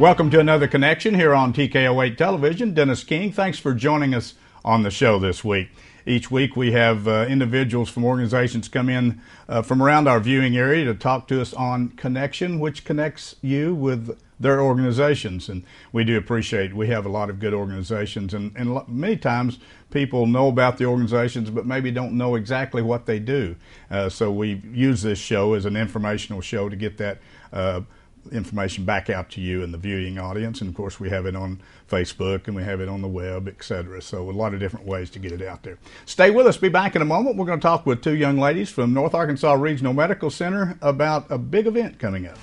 Welcome to another connection here on TKO8 Television. Dennis King, thanks for joining us on the show this week. Each week we have individuals from organizations come in from around our viewing area to talk to us on Connection, which connects you with their organizations. And we do appreciate, we have a lot of good organizations, and many times people know about the organizations but maybe don't know exactly what they do. So we use this show as an informational show to get that information back out to you and the viewing audience. And of course we have it on Facebook and we have it on the web, etc. So a lot of different ways to get it out there. Stay with us. Be back in a moment. We're going to talk with two young ladies from North Arkansas Regional Medical Center about a big event coming up.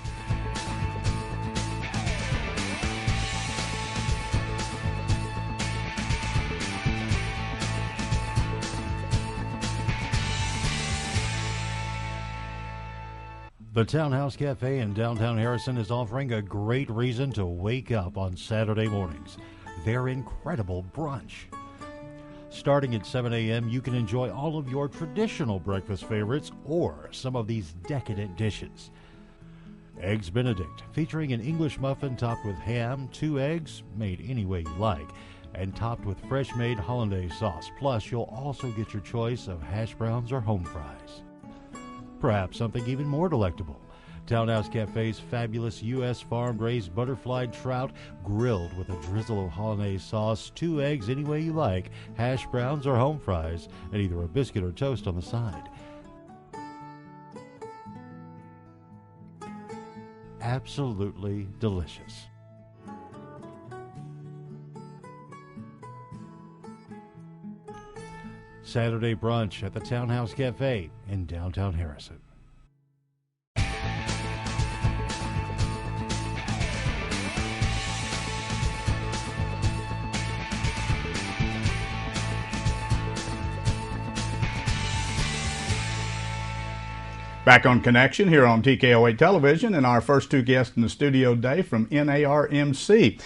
The Townhouse Cafe in downtown Harrison is offering a great reason to wake up on Saturday mornings. Their incredible brunch. Starting at 7 a.m., you can enjoy all of your traditional breakfast favorites or some of these decadent dishes. Eggs Benedict, featuring an English muffin topped with ham, 2 eggs, made any way you like, and topped with fresh-made hollandaise sauce. Plus, you'll also get your choice of hash browns or home fries. Perhaps something even more delectable. Townhouse Cafe's fabulous U.S. farm-raised butterfly trout, grilled with a drizzle of hollandaise sauce, 2 eggs any way you like, hash browns or home fries, and either a biscuit or toast on the side. Absolutely delicious. Saturday brunch at the Townhouse Cafe in downtown Harrison. Back on Connection here on TKO8 Television, and our first two guests in the studio today from NARMC.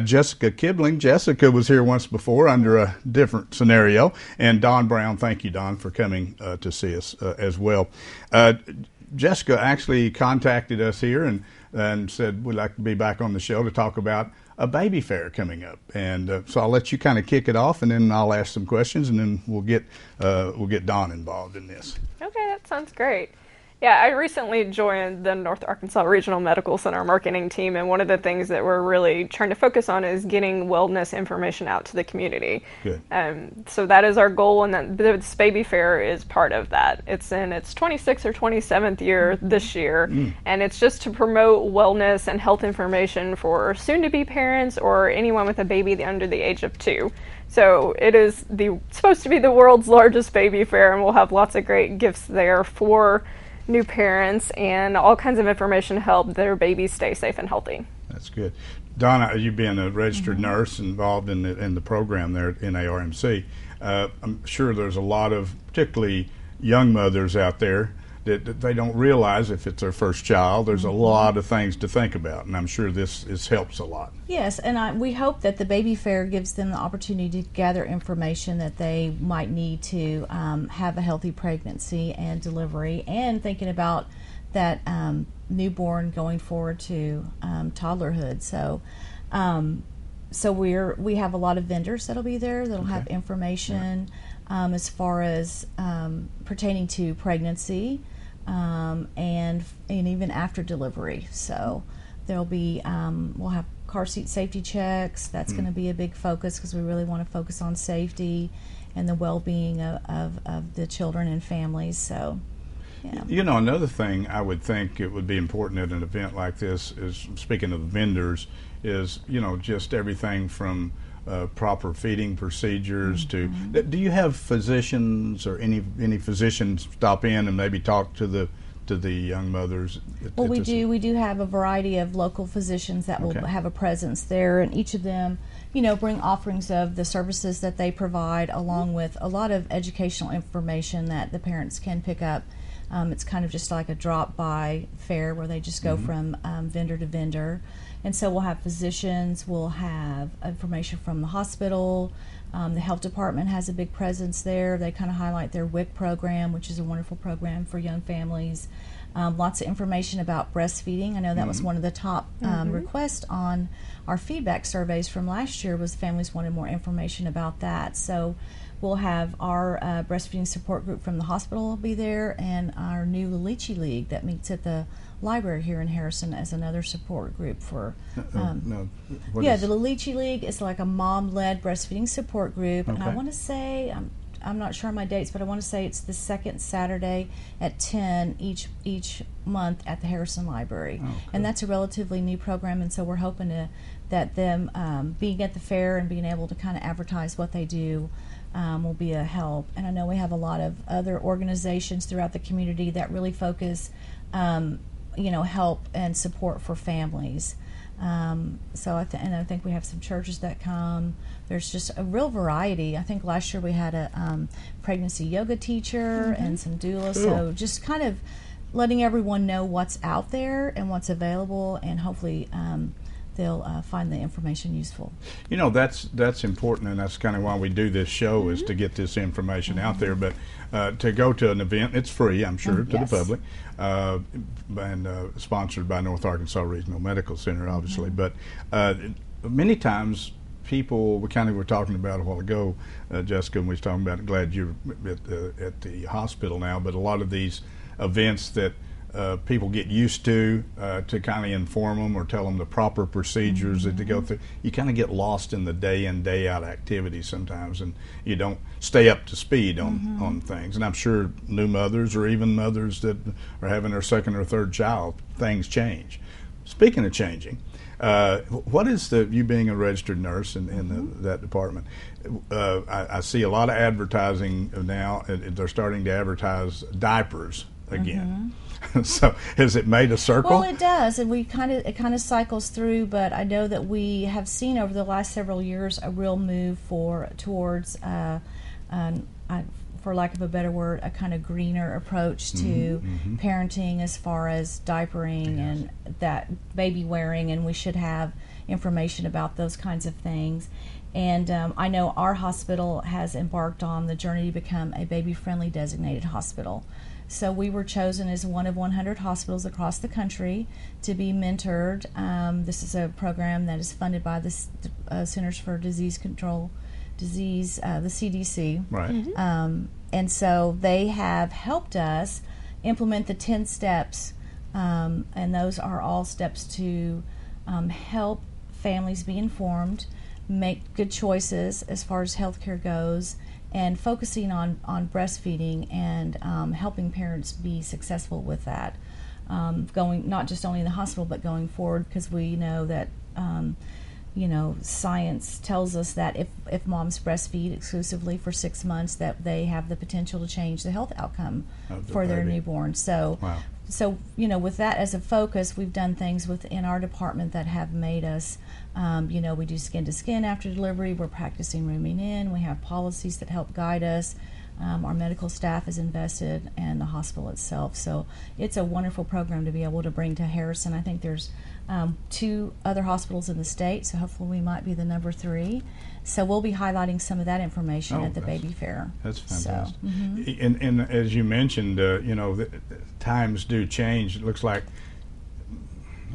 Jessica Kibling. Jessica was here once before under a different scenario. And Don Brown, thank you, Don, for coming to see us as well. Jessica actually contacted us here and said we'd like to be back on the show to talk about a baby fair coming up. And so I'll let you kind of kick it off, and then I'll ask some questions, and then we'll get Don involved in this. Okay, that sounds great. Yeah, I recently joined the North Arkansas Regional Medical Center marketing team, and one of the things that we're really trying to focus on is getting wellness information out to the community. Good. So that is our goal, and this baby fair is part of that. It's in its 26th or 27th year this year, and it's just to promote wellness and health information for soon-to-be parents or anyone with a baby under the age of 2. So it is supposed to be the world's largest baby fair, and we'll have lots of great gifts there for new parents and all kinds of information to help their babies stay safe and healthy. That's good. Donna, you being a registered nurse involved in the program there at NARMC, I'm sure there's a lot of particularly young mothers out there that they don't realize if it's their first child, there's a lot of things to think about, and I'm sure this helps a lot. Yes, and we hope that the baby fair gives them the opportunity to gather information that they might need to have a healthy pregnancy and delivery, and thinking about that newborn going forward to toddlerhood. So we have a lot of vendors that'll be there that'll have information as far as pertaining to pregnancy and even after delivery. So there'll be we'll have car seat safety checks. That's going to be a big focus because we really want to focus on safety and the well-being of the children and families. So yeah. You know, another thing I would think it would be important at an event like this is, speaking of the vendors, is, you know, just everything from proper feeding procedures to, do you have physicians or any physicians stop in and maybe talk to the young mothers? Well, we do have a variety of local physicians that will have a presence there, and each of them, you know, bring offerings of the services that they provide, along with a lot of educational information that the parents can pick up. It's kind of just like a drop-by fair where they just go from vendor to vendor. And so we'll have physicians, we'll have information from the hospital. The health department has a big presence there. They kind of highlight their WIC program, which is a wonderful program for young families. Lots of information about breastfeeding. I know that was one of the top requests on our feedback surveys from last year, was families wanted more information about that. So we'll have our breastfeeding support group from the hospital be there, and our new Lalichi League that meets at the library here in Harrison as another support group for the Lalichi League is like a mom-led breastfeeding support group. And I want to say, I'm not sure on my dates, but I want to say it's the second Saturday at 10 each month at the Harrison Library. And that's a relatively new program, and so we're hoping that them being at the fair and being able to kind of advertise what they do will be a help. And I know we have a lot of other organizations throughout the community that really focus help and support for families. So I think we have some churches that come. There's just a real variety. I think last year we had a pregnancy yoga teacher and some doulas. Cool. So just kind of letting everyone know what's out there and what's available, and hopefully they'll find the information useful. That's important, and that's kind of why we do this show, is to get this information out there. But to go to an event, it's free, I'm sure, to the public, and sponsored by North Arkansas Regional Medical Center, obviously. But many times people, we kind of were talking about a while ago, Jessica, and we was talking about, glad you're at the hospital now, but a lot of these events that people get used to kind of inform them or tell them the proper procedures that to go through. You kind of get lost in the day in, day out activities sometimes, and you don't stay up to speed on things. And I'm sure new mothers, or even mothers that are having their second or third child, things change. Speaking of changing, what is you being a registered nurse in that department? I see a lot of advertising now. They're starting to advertise diapers again. So has it made a circle? Well, it does, and it kind of cycles through. But I know that we have seen over the last several years a real move towards, for lack of a better word, a kind of greener approach to parenting, as far as diapering and that baby wearing, and we should have information about those kinds of things. And I know our hospital has embarked on the journey to become a baby-friendly designated hospital. So we were chosen as one of 100 hospitals across the country to be mentored. This is a program that is funded by the Centers for Disease Control, the CDC. Right. And so they have helped us implement the 10 steps, and those are all steps to help families be informed, make good choices as far as healthcare goes, and focusing on breastfeeding and helping parents be successful with that, going not just only in the hospital but going forward, because we know that science tells us that if moms breastfeed exclusively for 6 months, that they have the potential to change the health outcome for their newborn. So, with that as a focus, we've done things within our department that have made us, we do skin to skin after delivery. We're practicing rooming in. We have policies that help guide us. Our medical staff is invested, and the hospital itself. So it's a wonderful program to be able to bring to Harrison. I think there's 2 other hospitals in the state, so hopefully we might be the number 3. So we'll be highlighting some of that information at the baby fair. That's fantastic. So, and as you mentioned, times do change. It looks like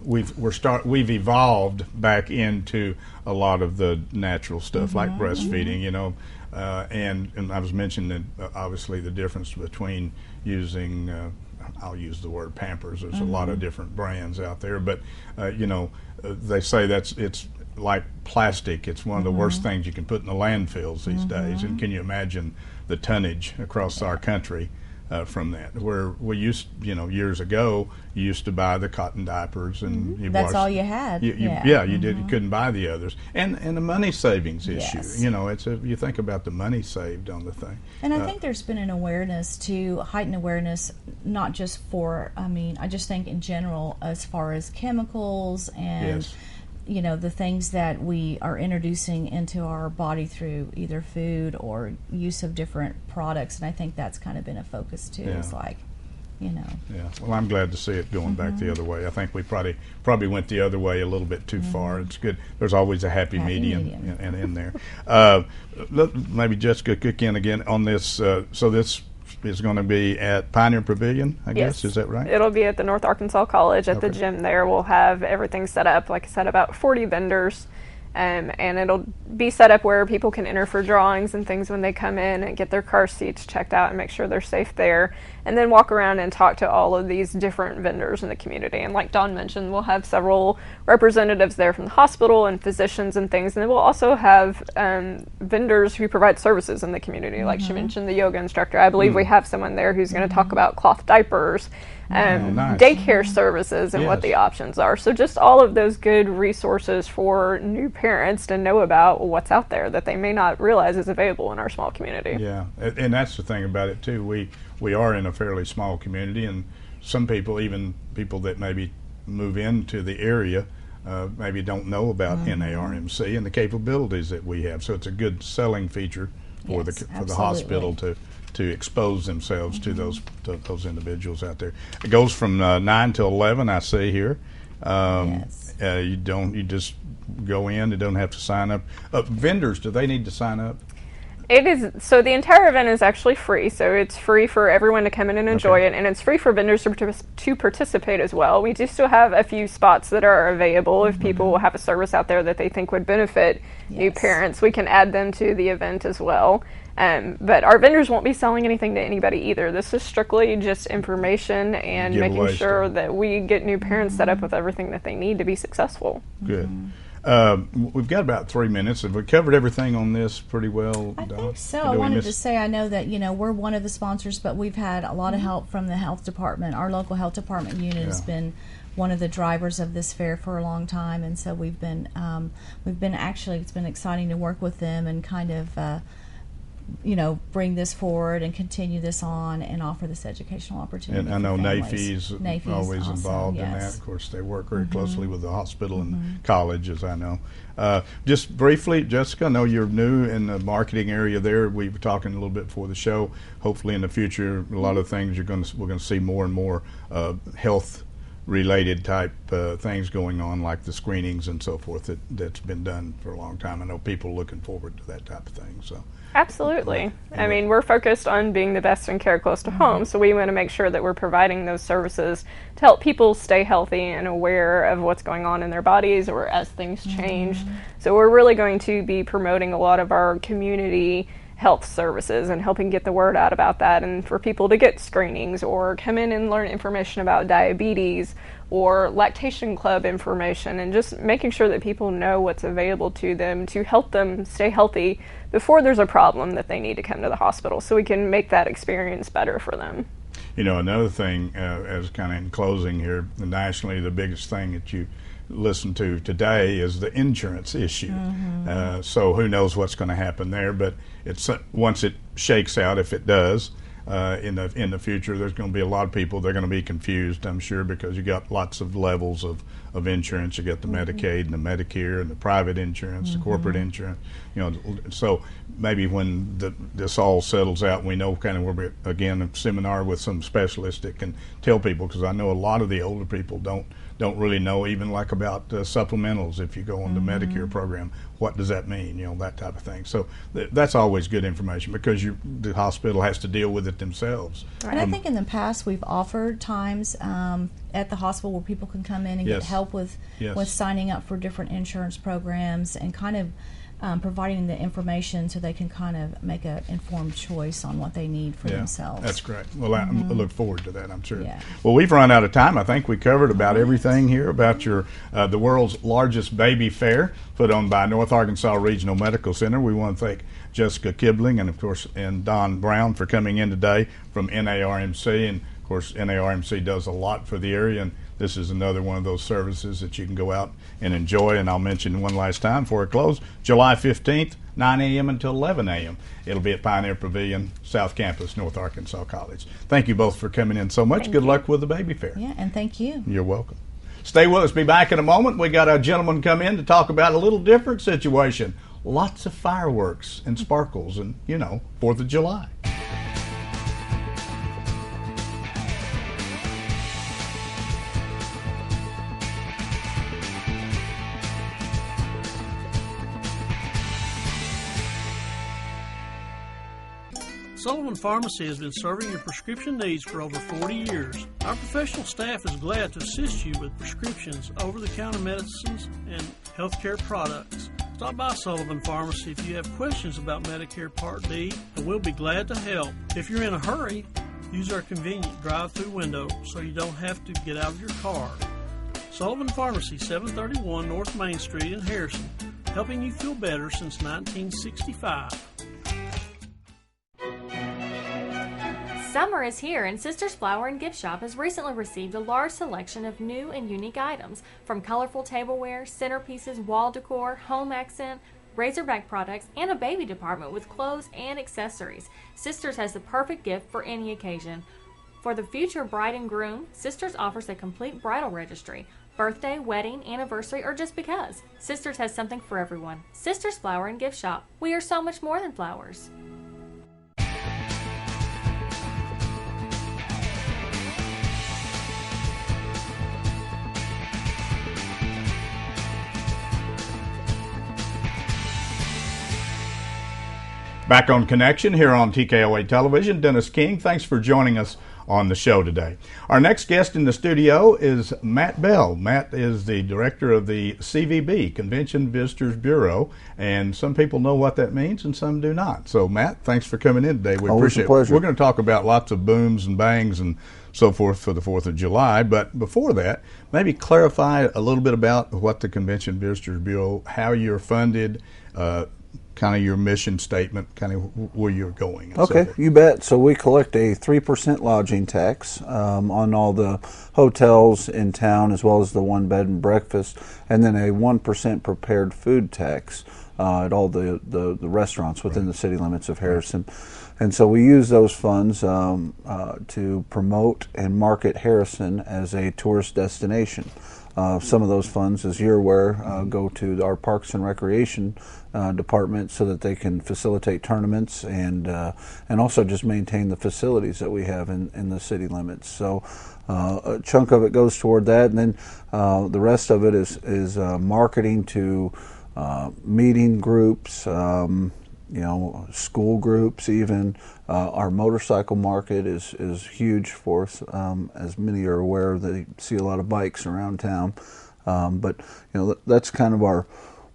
we've evolved back into a lot of the natural stuff, like breastfeeding, and I was mentioning that obviously the difference between using I'll use the word Pampers. There's a lot of different brands out there, but they say it's like plastic. It's one of the worst things you can put in the landfills these days. And can you imagine the tonnage across our country from that? Where we used, years ago, you used to buy the cotton diapers, and that's all you had. You did. You couldn't buy the others, and the money savings issue. Yes. You think about the money saved on the thing. And I think there's been an awareness to heighten awareness, not just for. I just think in general, as far as chemicals and. Yes. The things that we are introducing into our body through either food or use of different products, and I think that's kind of been a focus too. Yeah. It's like, Yeah. Well, I'm glad to see it going back the other way. I think we probably went the other way a little bit too far. It's good. There's always a happy medium. In there. Maybe Jessica, kick in again on this. So this is going to be at Pioneer Pavilion, I guess. Is that right? It'll be at the North Arkansas College at the gym there. We'll have everything set up, like I said, about 40 vendors. And it'll be set up where people can enter for drawings and things when they come in and get their car seats checked out and make sure they're safe there. And then walk around and talk to all of these different vendors in the community. And like Dawn mentioned, we'll have several representatives there from the hospital and physicians and things. And then we'll also have vendors who provide services in the community. Like she mentioned, the yoga instructor. I believe we have someone there who's going to talk about cloth diapers, nice. daycare services, and what the options are. So just all of those good resources for new parents to know about what's out there that they may not realize is available in our small community. Yeah, and that's the thing about it too. We are in a fairly small community, and some people, even people that maybe move into the area, maybe don't know about NARMC and the capabilities that we have. So it's a good selling feature for the hospital to expose themselves to those individuals out there. It goes from 9 till 11. I see here. You just go in. You don't have to sign up. Vendors, do they need to sign up? It is, so the entire event is actually free, so it's free for everyone to come in and enjoy it, and it's free for vendors to participate as well. We do still have a few spots that are available. If people have a service out there that they think would benefit new parents, we can add them to the event as well. But our vendors won't be selling anything to anybody either. This is strictly just information and making sure that we get new parents set up with everything that they need to be successful. Good. We've got about 3 minutes. Have we covered everything on this pretty well, I Dawn? think so. I wanted to say, I know that, we're one of the sponsors, but we've had a lot of help from the health department. Our local health department unit has been one of the drivers of this fair for a long time, and so we've been actually, it's been exciting to work with them and kind of bring this forward and continue this on and offer this educational opportunity. And I know NAFI's NAFI's always also involved in that. Of course, they work very closely with the hospital and college, as I know. Just briefly, Jessica, I know you're new in the marketing area there. We were talking a little bit before the show. Hopefully in the future, a lot of things we're going to see more and more health related type things going on, like the screenings and so forth that's been done for a long time. I know people are looking forward to that type of thing. So absolutely. I mean, we're focused on being the best in care close to home, so we want to make sure that we're providing those services to help people stay healthy and aware of what's going on in their bodies or as things change. So we're really going to be promoting a lot of our community health services and helping get the word out about that, and for people to get screenings or come in and learn information about diabetes or lactation club information, and just making sure that people know what's available to them to help them stay healthy before there's a problem that they need to come to the hospital, so we can make that experience better for them. Another thing, as kind of in closing here, nationally, the biggest thing that you listen to today is the insurance issue. So who knows what's going to happen there, but it's once it shakes out, if it does, in the future, there's going to be a lot of people, they're going to be confused, I'm sure, because you got lots of levels of insurance. You got the Medicaid and the Medicare and the private insurance, the corporate insurance. So maybe when this all settles out, we know kind of, we're again a seminar with some specialists that can tell people, because I know a lot of the older people don't really know even like about supplementals. If you go on the Medicare program, what does that mean? That type of thing. So that's always good information, because the hospital has to deal with it themselves. And I think in the past we've offered times at the hospital where people can come in and get help with signing up for different insurance programs and kind of providing the information so they can kind of make an informed choice on what they need for themselves. That's great. Well, I look forward to that, I'm sure. Yeah. Well, we've run out of time. I think we covered about everything here about the world's largest baby fair put on by North Arkansas Regional Medical Center. We want to thank Jessica Kibling and, of course, Don Brown for coming in today from NARMC. And, of course, NARMC does a lot for the area, and this is another one of those services that you can go out and enjoy. And I'll mention one last time before it closes, July 15th, 9 a.m. until 11 a.m. It'll be at Pioneer Pavilion, South Campus, North Arkansas College. Thank you both for coming in so much. Good luck with the baby fair. Yeah, and thank you. You're welcome. Stay with us. Be back in a moment. We got a gentleman come in to talk about a little different situation. Lots of fireworks and sparkles and, 4th of July. Sullivan Pharmacy has been serving your prescription needs for over 40 years. Our professional staff is glad to assist you with prescriptions, over-the-counter medicines, and healthcare products. Stop by Sullivan Pharmacy if you have questions about Medicare Part D, and we'll be glad to help. If you're in a hurry, use our convenient drive-through window so you don't have to get out of your car. Sullivan Pharmacy, 731 North Main Street in Harrison, helping you feel better since 1965. Summer is here, and Sisters Flower and Gift Shop has recently received a large selection of new and unique items, from colorful tableware, centerpieces, wall decor, home accent, Razorback products, and a baby department with clothes and accessories. Sisters has the perfect gift for any occasion. For the future bride and groom, Sisters offers a complete bridal registry, birthday, wedding, anniversary, or just because. Sisters has something for everyone. Sisters Flower and Gift Shop. We are so much more than flowers. Back on Connection here on TKOA Television. Dennis King, thanks for joining us on the show today. Our next guest in the studio is Matt Bell. Matt is the director of the CVB, Convention Visitors Bureau, and some people know what that means and some do not. So Matt, thanks for coming in today. We appreciate it. Pleasure. We're going to talk about lots of booms and bangs and so forth for the 4th of July, but before that, maybe clarify a little bit about what the Convention Visitors Bureau, how you're funded, kind of your mission statement, kind of where you're going. Okay, you bet. So we collect a 3% lodging tax on all the hotels in town, as well as the one bed and breakfast, and then a 1% prepared food tax at all the restaurants within the city limits of Harrison. And so we use those funds to promote and market Harrison as a tourist destination. Some of those funds, as you're aware, go to our Parks and Recreation department so that they can facilitate tournaments and also just maintain the facilities that we have in the city limits. So a chunk of it goes toward that, and then the rest of it is marketing to meeting groups, school groups even. Our motorcycle market is huge for us. As many are aware, they see a lot of bikes around town. But that's kind of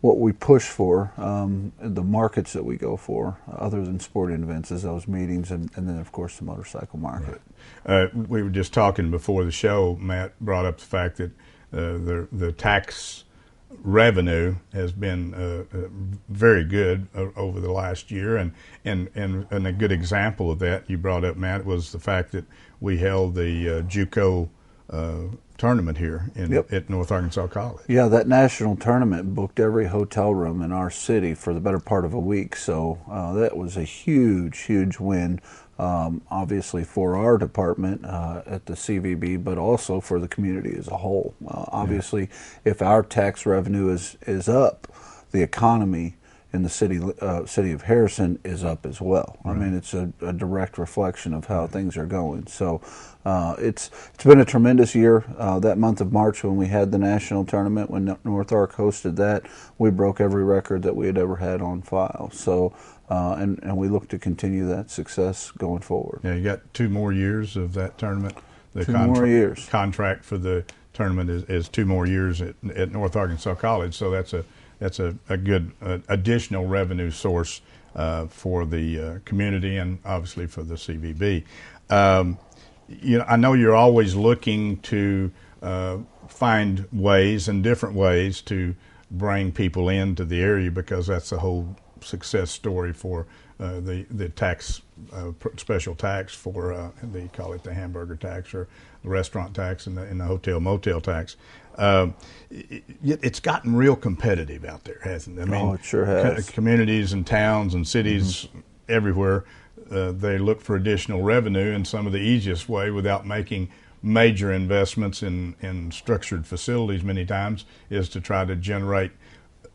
what we push for, the markets that we go for, other than sporting events, is those meetings, and then of course the motorcycle market. Right. We were just talking before the show. Matt brought up the fact that the tax revenue has been very good over the last year, and a good example of that you brought up, Matt, was the fact that we held the JUCO tournament here at North Arkansas College. Yeah, that national tournament booked every hotel room in our city for the better part of a week, so that was a huge win. Obviously for our department at the CVB, but also for the community as a whole. Obviously, if our tax revenue is up, the economy in the city of Harrison is up as well. Right. I mean, it's a direct reflection of how things are going. So it's been a tremendous year. That month of March, when we had the national tournament, when North Ark hosted that, we broke every record that we had ever had on file. So. And we look to continue that success going forward. Yeah, you got 2 more years of that tournament. The 2 more years. Contract for the tournament is 2 more years at North Arkansas College. So that's a good additional revenue source for the community and obviously for the CVB. I know you're always looking to find ways and different ways to bring people into the area, because that's the whole success story for the tax, special tax for they call it the hamburger tax or the restaurant tax and the hotel motel tax. It's gotten real competitive out there, hasn't it? I mean, it sure has. Communities and towns and cities everywhere, they look for additional revenue, and some of the easiest way, without making major investments in structured facilities many times, is to try to generate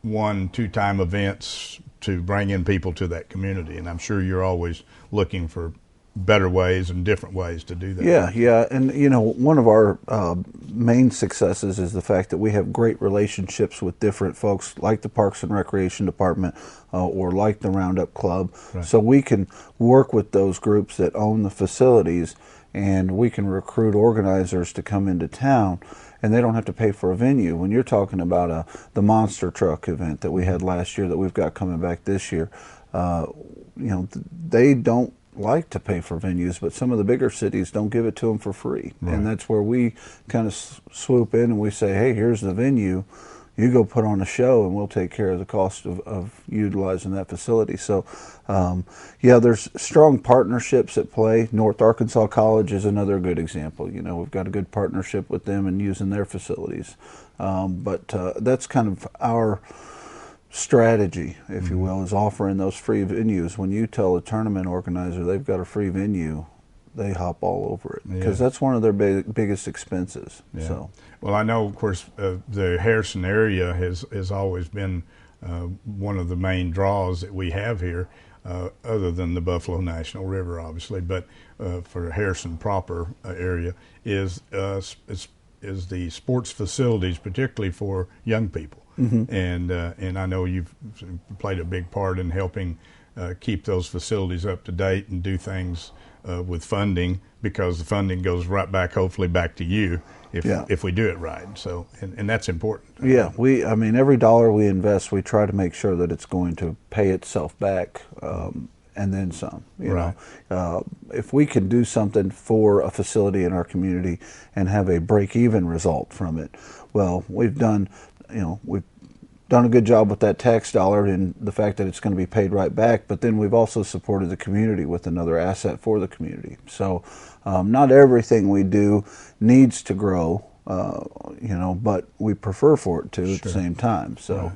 1-2 events to bring in people to that community. And I'm sure you're always looking for better ways and different ways to do that. Yeah, and one of our main successes is the fact that we have great relationships with different folks, like the Parks and Recreation Department or like the Roundup Club. Right. So we can work with those groups that own the facilities, and we can recruit organizers to come into town, and they don't have to pay for a venue. When you're talking about the monster truck event that we had last year that we've got coming back this year, they don't like to pay for venues, but some of the bigger cities don't give it to them for free. Right. And that's where we kind of swoop in and we say, hey, here's the venue. You go put on a show and we'll take care of the cost of utilizing that facility. So, there's strong partnerships at play. North Arkansas College is another good example. We've got a good partnership with them and using their facilities. But that's kind of our strategy, if you will, is offering those free venues. When you tell a tournament organizer they've got a free venue, they hop all over it because that's one of their biggest expenses. Yeah. So, well, I know, of course, the Harrison area has always been one of the main draws that we have here, other than the Buffalo National River, obviously, but for Harrison proper area is the sports facilities, particularly for young people. mm-hmm. And I know you've played a big part in helping keep those facilities up to date and do things with funding, because the funding goes right back, hopefully back to you if we do it right. So, and that's important. Yeah, every dollar we invest, we try to make sure that it's going to pay itself back, and then some. Right. If we can do something for a facility in our community and have a break-even result from it, well, we've done a good job with that tax dollar and the fact that it's going to be paid right back, but then we've also supported the community with another asset for the community. So not everything we do needs to grow, but we prefer for it to at the same time. So.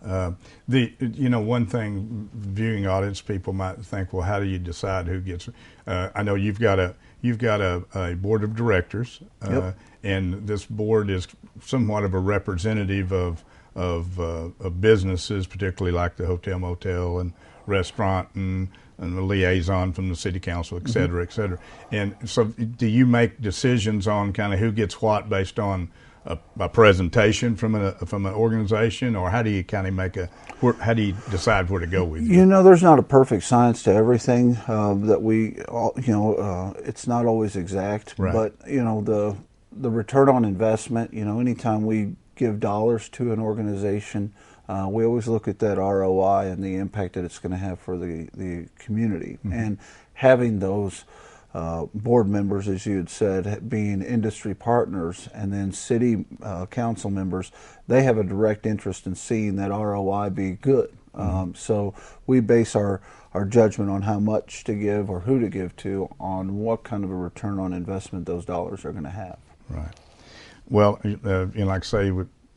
Right. One thing viewing audience people might think, well, how do you decide who gets? I know you've got a board of directors, and this board is somewhat of a representative of businesses, particularly like the hotel, motel, and restaurant, and the liaison from the city council, et cetera, et cetera. And so, do you make decisions on kind of who gets what based on a presentation from an organization, or how do you kind of how do you decide where to go with it? There's not a perfect science to everything that we, it's not always exact, right. But the return on investment, anytime we give dollars to an organization, we always look at that ROI and the impact that it's going to have for the community, mm-hmm. and having those board members, as you had said, being industry partners, and then city council members, they have a direct interest in seeing that ROI be good. Mm-hmm. So we base our judgment on how much to give or who to give to on what kind of a return on investment those dollars are going to have. Right. Well, like I say,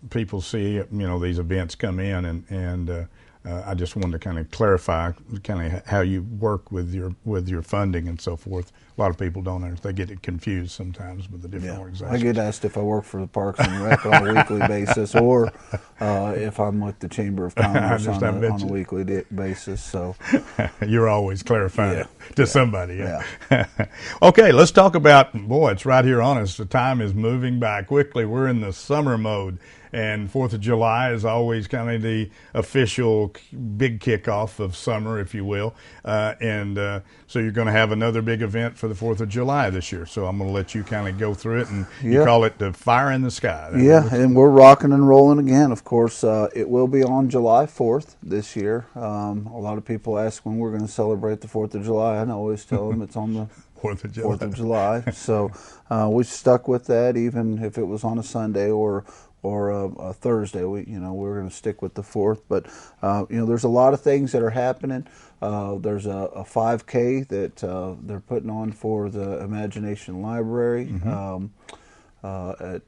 people see these events come in, and I just wanted to kind of clarify kind of how you work with your funding and so forth. A lot of people don't understand. They get it confused sometimes with the different organizations. I get asked if I work for the Parks and Rec on a weekly basis, or if I'm with the Chamber of Commerce on a weekly basis. So you're always clarifying to somebody. Yeah. Okay, let's talk about, it's right here on us. The time is moving by quickly. We're in the summer mode. And 4th of July is always kind of the official big kickoff of summer, if you will. So you're going to have another big event for the 4th of July this year. So I'm going to let you kind of go through it. And you call it the Fire in the Sky. And we're rocking and rolling again. Of course, it will be on July 4th this year. A lot of people ask when we're going to celebrate the 4th of July. I always tell them it's on the 4th of July. So we stuck with that, even if it was on a Sunday or a Thursday. We're going to stick with the 4th, but there's a lot of things that are happening. There's a 5K that they're putting on for the Imagination Library mm-hmm.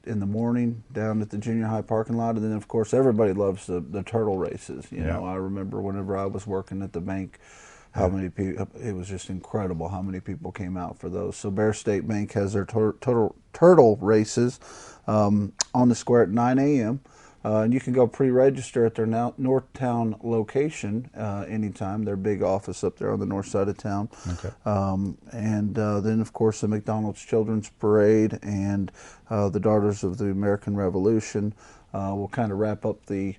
In the morning down at the junior high parking lot, and then of course everybody loves the turtle races. I remember whenever I was working at the bank, how many people, it was just incredible how many people came out for those. So Bear State Bank has their turtle races on the square at 9 a.m. And you can go pre-register at their Northtown location anytime. Their big office up there on the north side of town. Okay. And then, of course, the McDonald's Children's Parade and the Daughters of the American Revolution will kind of wrap up the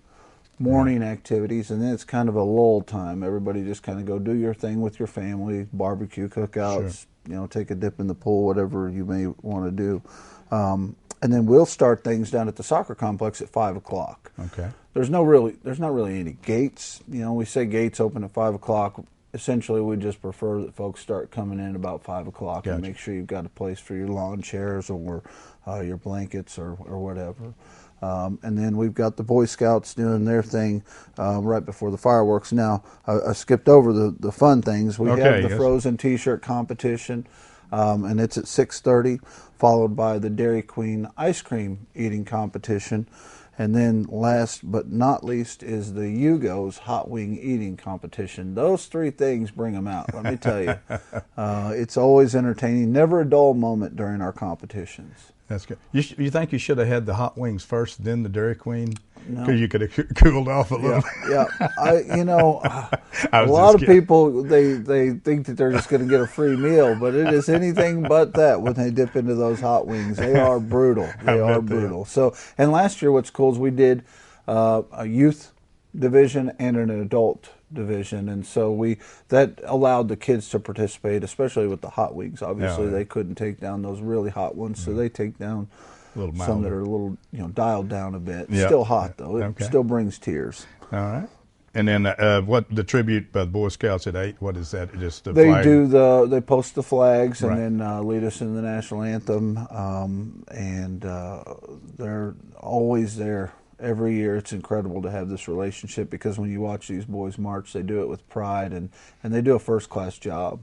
morning activities, and then it's kind of a lull time. Everybody just kind of go do your thing with your family, barbecue, cookouts, take a dip in the pool, whatever you may want to do. And then we'll start things down at the soccer complex at 5 o'clock. Okay. There's not really any gates. We say gates open at 5 o'clock. Essentially, we just prefer that folks start coming in about 5 o'clock and make sure you've got a place for your lawn chairs or your blankets or whatever. And then we've got the Boy Scouts doing their thing right before the fireworks. Now, I skipped over the fun things. We have the Frozen T-shirt competition, and it's at 6:30, followed by the Dairy Queen ice cream eating competition. And then last but not least is the Yugo's hot wing eating competition. Those three things bring them out, let me tell you. It's always entertaining, never a dull moment during our competitions. That's good. You think you should have had the hot wings first, then the Dairy Queen? Because you could have cooled off a little. Yeah. A lot of people, they think that they're just going to get a free meal, but it is anything but that when they dip into those hot wings. They are brutal. They are brutal. So, and last year what's cool is we did a youth division and an adult division, and so that allowed the kids to participate, especially with the hot wings. Obviously, they couldn't take down those really hot ones, so they take down some that are a little, dialed down a bit. Yep. Still hot though. It still brings tears. All right. And then what the tribute by the Boy Scouts at 8? What is that? Just the they flag? They post the flags and then lead us in the national anthem, and they're always there. Every year, it's incredible to have this relationship because when you watch these boys march, they do it with pride and they do a first-class job.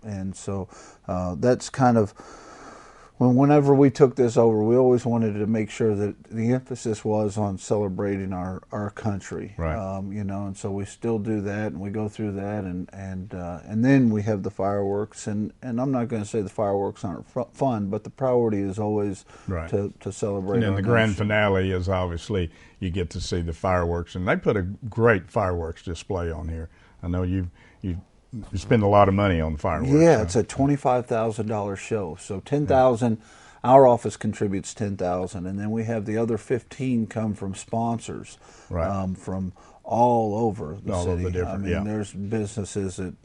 And so that's kind of, whenever we took this over, we always wanted to make sure that the emphasis was on celebrating our country. Right. And so we still do that, and we go through that, and then we have the fireworks. And I'm not going to say the fireworks aren't fun, but the priority is always to celebrate. And then the grand finale is obviously you get to see the fireworks, and they put a great fireworks display on here. I know you spend a lot of money on fireworks. Yeah, it's a $25,000 show. So $10,000, our office contributes $10,000, and then we have the other 15 come from sponsors from all over the city. There's businesses that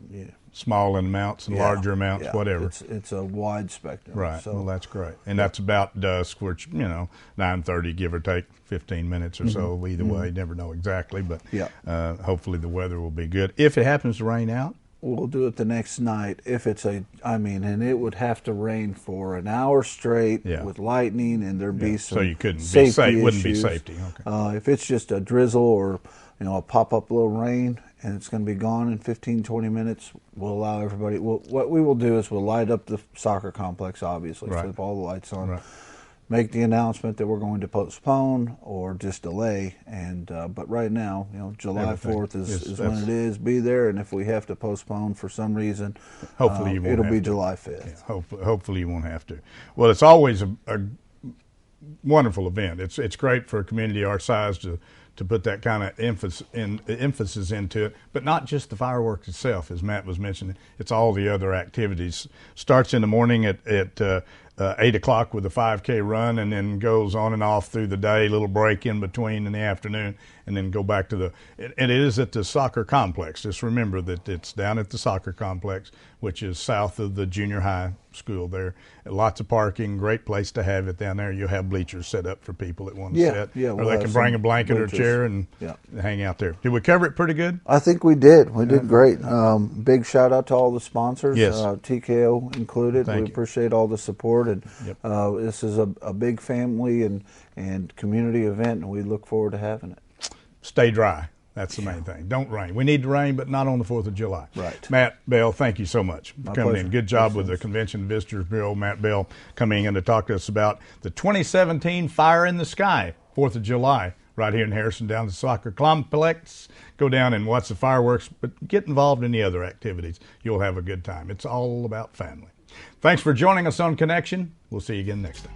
small amounts and larger amounts, whatever. It's a wide spectrum. Right. So, well, that's great, and that's about dusk, which 9:30, give or take 15 minutes or so. Either way, you never know exactly, but hopefully the weather will be good. If it happens to rain out, we'll do it the next night. If it's and it would have to rain for an hour straight with lightning, and there'd be some so you couldn't safety be safe. issues. Wouldn't be safety. Okay. If it's just a drizzle or a pop-up little rain and it's going to be gone in 15-20 minutes, we'll allow everybody. What we will do is we'll light up the soccer complex, obviously, flip all the lights on. Make the announcement that we're going to postpone or just delay, and but right now, July 4th is when it is. Be there, and if we have to postpone for some reason, hopefully it'll be July 5th. Yeah, hopefully you won't have to. Well, it's always a wonderful event. It's great for a community our size to put that kind of emphasis into it, but not just the fireworks itself, as Matt was mentioning. It's all the other activities. Starts in the morning at 8 o'clock with a 5K run, and then goes on and off through the day, little break in between in the afternoon, and then go back to and it is at the soccer complex. Just remember that it's down at the soccer complex, which is south of the junior high school there. Lots of parking, great place to have it down there. You'll have bleachers set up for people that want to sit. Or they can bring a blanket or a chair and hang out there. Did we cover it pretty good? I think we did. We did great. Big shout out to all the sponsors, TKO included. We appreciate all the support. And this is a big family and community event, and we look forward to having it. Stay dry. That's the main thing. Don't rain. We need to rain, but not on the 4th of July. Right. Matt Bell, thank you so much for coming pleasure. in. Good job with the Convention and Visitors Bureau. Matt Bell coming in to talk to us about the 2017 Fire in the Sky, 4th of July, right here in Harrison, down the soccer complex. Go down and watch the fireworks, but get involved in the other activities. You'll have a good time. It's all about family. Thanks for joining us on Connection. We'll see you again next time.